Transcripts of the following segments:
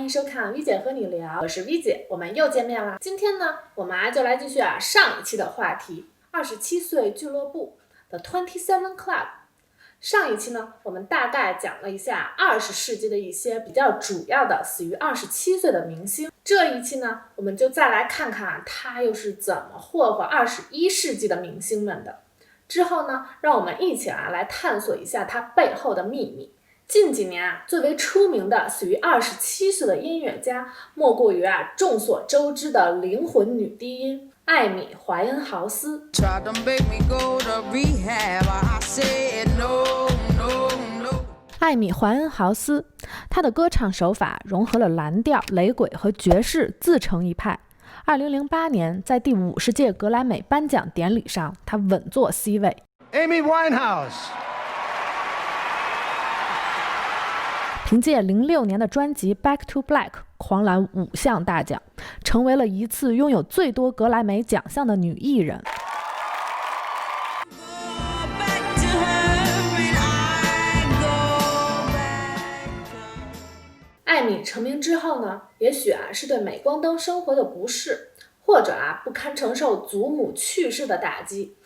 欢迎收看 V 姐和你聊，我是 V 姐，我们又见面啦。今天呢，我们就来继续上一期的话题，27岁俱乐部的 27 Club。上一期呢，我们大概讲了一下20世纪的一些比较主要的死于27岁的明星。这一期呢，我们就再来看看他又是怎么霍霍21世纪的明星们的。之后呢，让我们一起来探索一下他背后的秘密。近几年最为出名的死于27岁的音乐家，莫过于众所周知的灵魂女低音艾米·怀恩豪斯。艾米·怀恩豪斯，她的歌唱手法融合了蓝调、雷鬼和爵士，自成一派。2008年，在第50届格莱美颁奖典礼上，她稳坐 C 位。Amy Winehouse。凭借06年的专辑 Back to Black 狂揽5项大奖，成为了一次拥有最多格莱美奖项的女艺人。艾米成名之后呢，也许是对镁光灯生活的不适，或者不堪承受祖母去世的打击，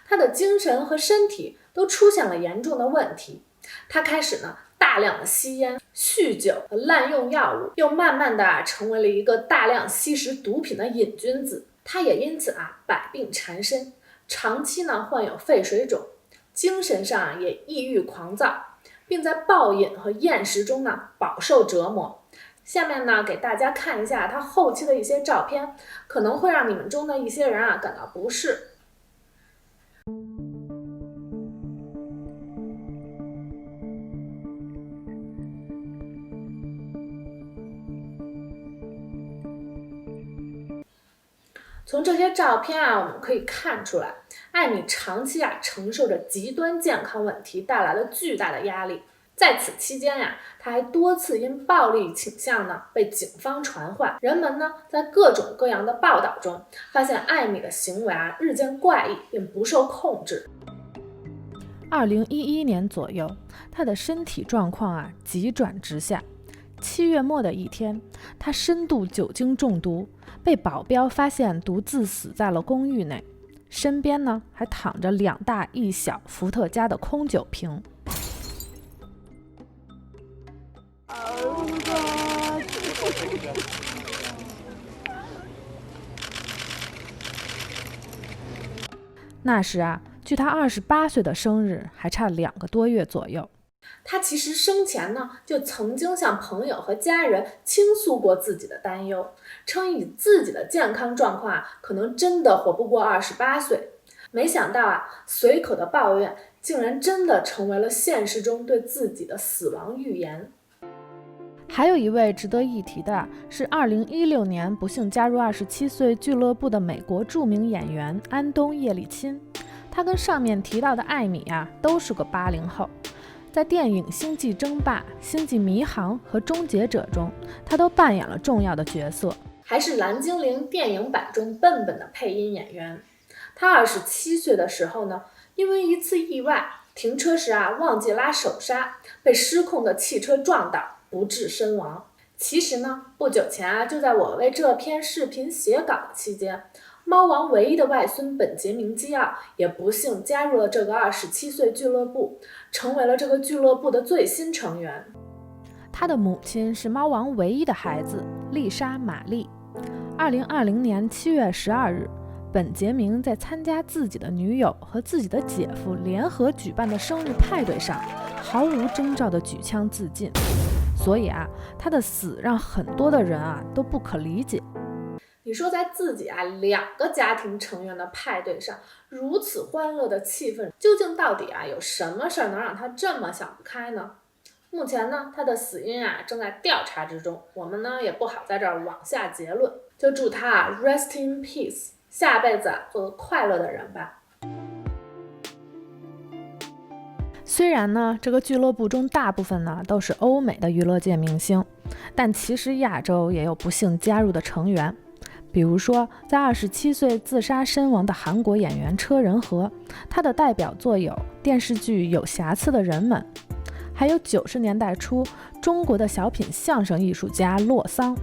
她的精神和身体都出现了严重的问题。她开始呢大量的吸烟、酗酒和滥用药物，又慢慢的成为了一个大量吸食毒品的瘾君子。他也因此百病缠身，长期呢患有肺水肿，精神上也抑郁狂躁，并在暴饮和厌食中呢饱受折磨。下面呢给大家看一下他后期的一些照片，可能会让你们中的一些人感到不适。从这些照片我们可以看出来，艾米长期承受着极端健康问题带来了巨大的压力。在此期间她还多次因暴力倾向呢被警方传唤。人们呢在各种各样的报道中发现艾米的行为日渐怪异并不受控制。2011年左右，她的身体状况急转直下。7月末的一天，她深度酒精中毒，被保镖发现独自死在了公寓内，身边呢还躺着2大1小伏特加的空酒瓶。那时距他28岁的生日还差2个多月左右。他其实生前呢就曾经向朋友和家人倾诉过自己的担忧，称以自己的健康状况可能真的活不过28岁。没想到随口的抱怨竟然真的成为了现实中对自己的死亡预言。还有一位值得一提的是2016年不幸加入27岁俱乐部的美国著名演员安东·叶利钦。他跟上面提到的艾米都是个80后。在电影《星际争霸》《星际迷航》和《终结者》中，他都扮演了重要的角色，还是蓝精灵电影版中笨笨的配音演员。他27岁的时候呢，因为一次意外，停车时忘记拉手刹，被失控的汽车撞倒，不治身亡。其实呢，不久前就在我为这篇视频写稿的期间，猫王唯一的外孙本杰明·基奥也不幸加入了这个27岁俱乐部，成为了这个俱乐部的最新成员。他的母亲是猫王唯一的孩子丽莎·玛丽。2020年7月12日，本杰明在参加自己的女友和自己的姐夫联合举办的生日派对上，毫无征兆地举枪自尽。所以他的死让很多的人都不可理解。你说在自己2个家庭成员的派对上如此欢乐的气氛，究竟到底有什么事能让他这么想不开呢？目前呢，他的死因正在调查之中，我们呢也不好在这儿往下结论，就祝他rest in peace， 下辈子做个快乐的人吧。虽然呢，这个俱乐部中大部分呢都是欧美的娱乐界明星，但其实亚洲也有不幸加入的成员。比如说，在27岁自杀身亡的韩国演员车仁和，他的代表作有电视剧《有瑕疵的人们》，还有90年代初中国的小品相声艺术家洛桑。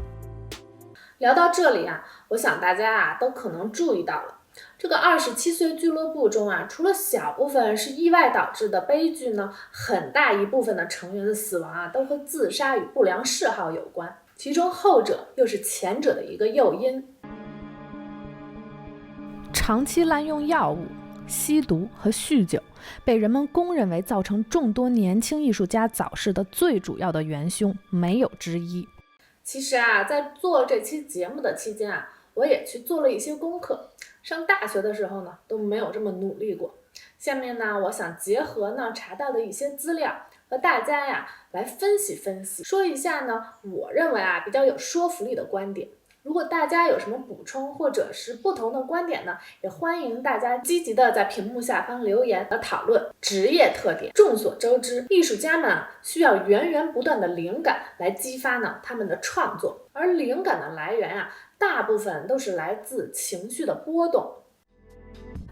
聊到这里啊，我想大家啊都可能注意到了，这个27岁俱乐部中啊，除了小部分是意外导致的悲剧呢，很大一部分的成员的死亡啊都和自杀与不良嗜好有关，其中后者又是前者的一个诱因。长期滥用药物、吸毒和酗酒被人们公认为造成众多年轻艺术家早逝的最主要的元凶，没有之一。其实啊，在做这期节目的期间啊，我也去做了一些功课。上大学的时候呢，都没有这么努力过。下面呢，我想结合呢查到的一些资料，和大家呀来分析分析，说一下呢我认为啊比较有说服力的观点。如果大家有什么补充或者是不同的观点呢，也欢迎大家积极的在屏幕下方留言和讨论。职业特点，众所周知，艺术家们需要源源不断的灵感来激发呢他们的创作，而灵感的来源啊，大部分都是来自情绪的波动。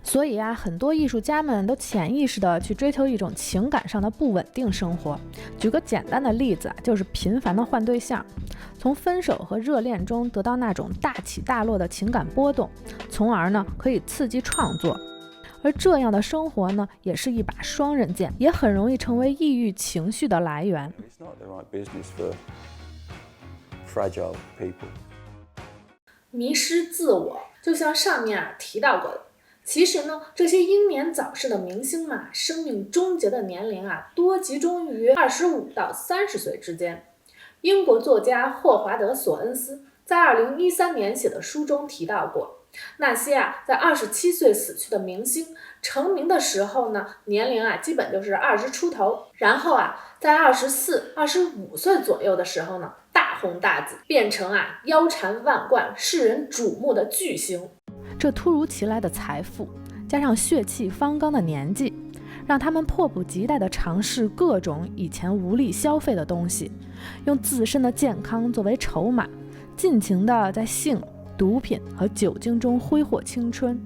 所以啊，很多艺术家们都潜意识的去追求一种情感上的不稳定生活。举个简单的例子啊，就是频繁的换对象，从分手和热恋中得到那种大起大落的情感波动，从而呢可以刺激创作。而这样的生活呢，也是一把双刃剑，也很容易成为抑郁情绪的来源。迷失自我，就像上面提到过的。其实呢，这些英年早逝的明星们生命终结的年龄啊，多集中于25到30岁之间。英国作家霍华德·索恩斯在2013年写的书中提到过，那些在27岁死去的明星，成名的时候呢，年龄基本就是20出头，然后在24、25岁左右的时候呢，大红大紫，变成腰缠万贯、世人瞩目的巨星。这突如其来的财富，加上血气方刚的年纪，让他们迫不及待地尝试各种以前无力消费的东西，用自身的健康作为筹码，尽情地在性、毒品和酒精中挥霍青春。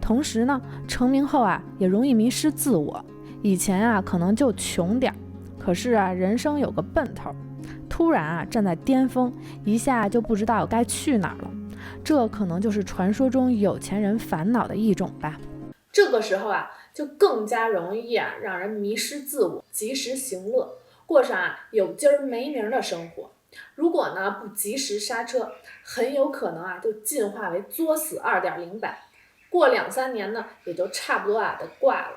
同时呢，成名后也容易迷失自我。以前可能就穷点，可是人生有个奔头，突然站在巅峰，一下就不知道该去哪儿了。这可能就是传说中有钱人烦恼的一种吧。这个时候就更加容易让人迷失自我，及时行乐，过上有今儿没名的生活。如果呢不及时刹车，很有可能就进化为作死 2.0 版，过2-3年呢也就差不多得挂了。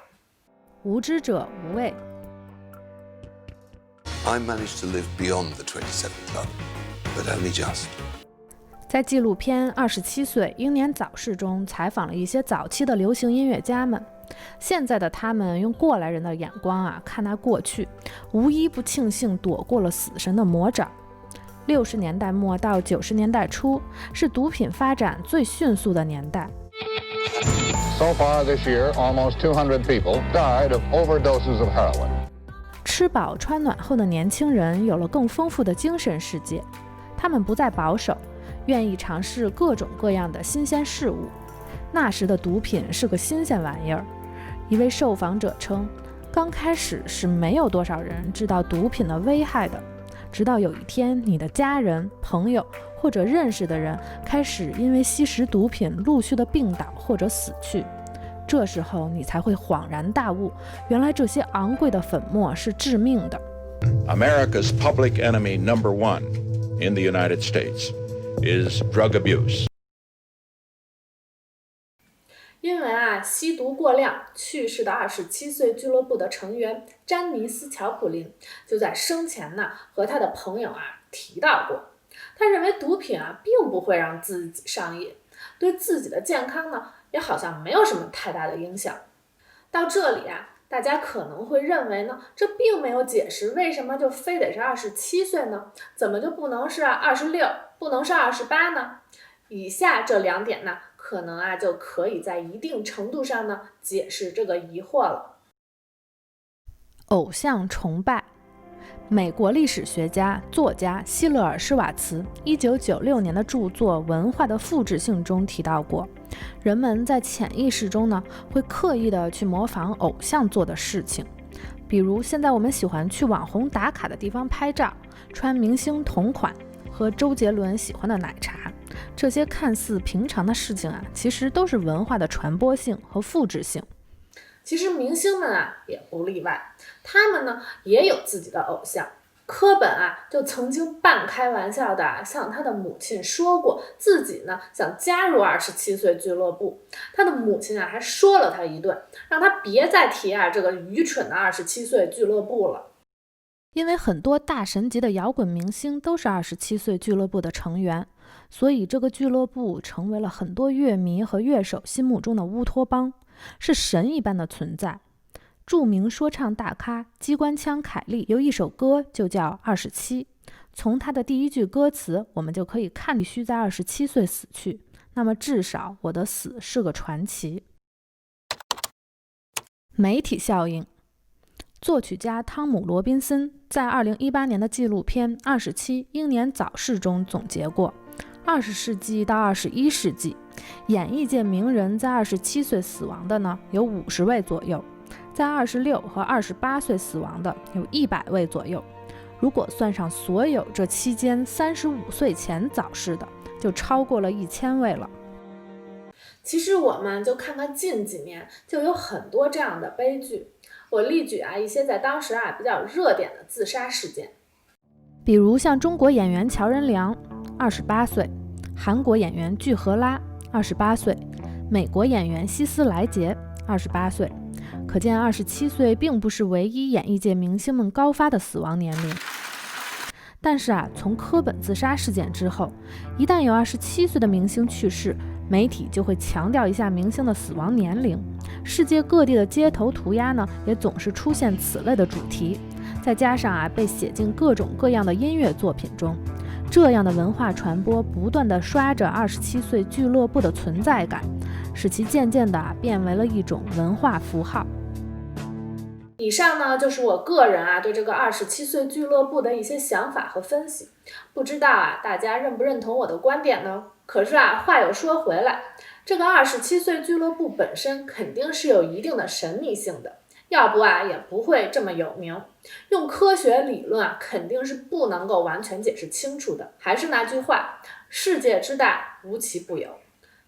无知者无畏。I managed to live beyond the 27 club, but only just. 在纪录片《27岁英年早逝》中采访了一些早期的流行音乐家们，现在的他们用过来人的眼光看那过去，无一不庆幸躲过了死神的魔爪。60年代末到90年代初是毒品发展最迅速的年代。So far this year, almost 200 people died of overdoses of heroin. 吃饱穿暖后的年轻人有了更丰富的精神世界，他们不再保守，愿意尝试各种各样的新鲜事物。那时的毒品是个新鲜玩意儿。一位受访者称，刚开始是没有多少人知道毒品的危害的，直到有一天你的家人、朋友或者认识的人开始因为吸食毒品陆续的病倒或者死去，这时候你才会恍然大悟，原来这些昂贵的粉末是致命的。 America's public enemy number one in the United States is drug abuse. 因为吸毒过量去世的27岁俱乐部的成员詹尼斯·乔普林就在生前呢和他的朋友提到过，他认为毒品并不会让自己上瘾，对自己的健康呢也好像没有什么太大的影响。到这里大家可能会认为呢，这并没有解释为什么就非得是27岁呢？怎么就不能是26，不能是28呢？以下这2点呢，可能就可以在一定程度上呢解释这个疑惑了。偶像崇拜。美国历史学家、作家希勒尔·施瓦茨1996年的著作《文化的复制性》中提到过，人们在潜意识中呢，会刻意的去模仿偶像做的事情，比如现在我们喜欢去网红打卡的地方拍照，穿明星同款，喝周杰伦喜欢的奶茶，这些看似平常的事情啊，其实都是文化的传播性和复制性。其实明星们啊也不例外，他们呢也有自己的偶像。柯本啊就曾经半开玩笑的向他的母亲说过，自己呢想加入27岁俱乐部。他的母亲啊还说了他一顿，让他别再提啊这个愚蠢的27岁俱乐部了。因为很多大神级的摇滚明星都是27岁俱乐部的成员，所以这个俱乐部成为了很多乐迷和乐手心目中的乌托邦，是神一般的存在。著名说唱大咖机关枪凯利有一首歌就叫27，从他的第一句歌词我们就可以看必须在27岁死去，那么至少我的死是个传奇。媒体效应，作曲家汤姆·罗宾森在2018年的纪录片《27英年早逝》中总结过，20世纪到21世纪，演艺界名人在27岁死亡的呢有50位左右，在26和28岁死亡的有100位左右。如果算上所有这期间35岁前早逝的，就超过了1000位了。其实我们就看看近几年就有很多这样的悲剧，我例举一些在当时比较热点的自杀事件，比如像中国演员乔任梁28岁，韩国演员具荷拉28岁，美国演员希斯莱杰28岁。可见27岁并不是唯一演艺界明星们高发的死亡年龄。但是从柯本自杀事件之后，一旦有27岁的明星去世，媒体就会强调一下明星的死亡年龄。世界各地的街头涂鸦呢，也总是出现此类的主题，再加上被写进各种各样的音乐作品中，这样的文化传播不断地刷着27岁俱乐部的存在感，使其渐渐地变为了一种文化符号。以上呢就是我个人对这个27岁俱乐部的一些想法和分析，不知道大家认不认同我的观点呢？可是话又说回来，这个27岁俱乐部本身肯定是有一定的神秘性的，要不也不会这么有名。用科学理论肯定是不能够完全解释清楚的。还是那句话，世界之大无奇不有。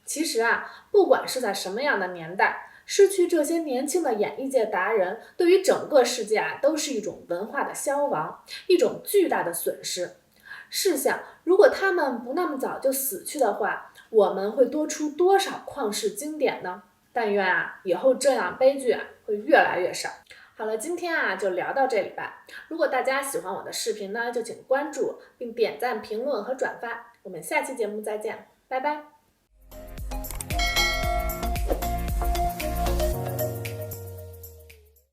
其实不管是在什么样的年代，失去这些年轻的演艺界达人，对于整个世界都是一种文化的消亡，一种巨大的损失。试想，如果他们不那么早就死去的话，我们会多出多少旷世经典呢？但愿以后这样悲剧会越来越少。好了，今天就聊到这里吧。如果大家喜欢我的视频呢，就请关注并点赞、评论和转发。我们下期节目再见，拜拜。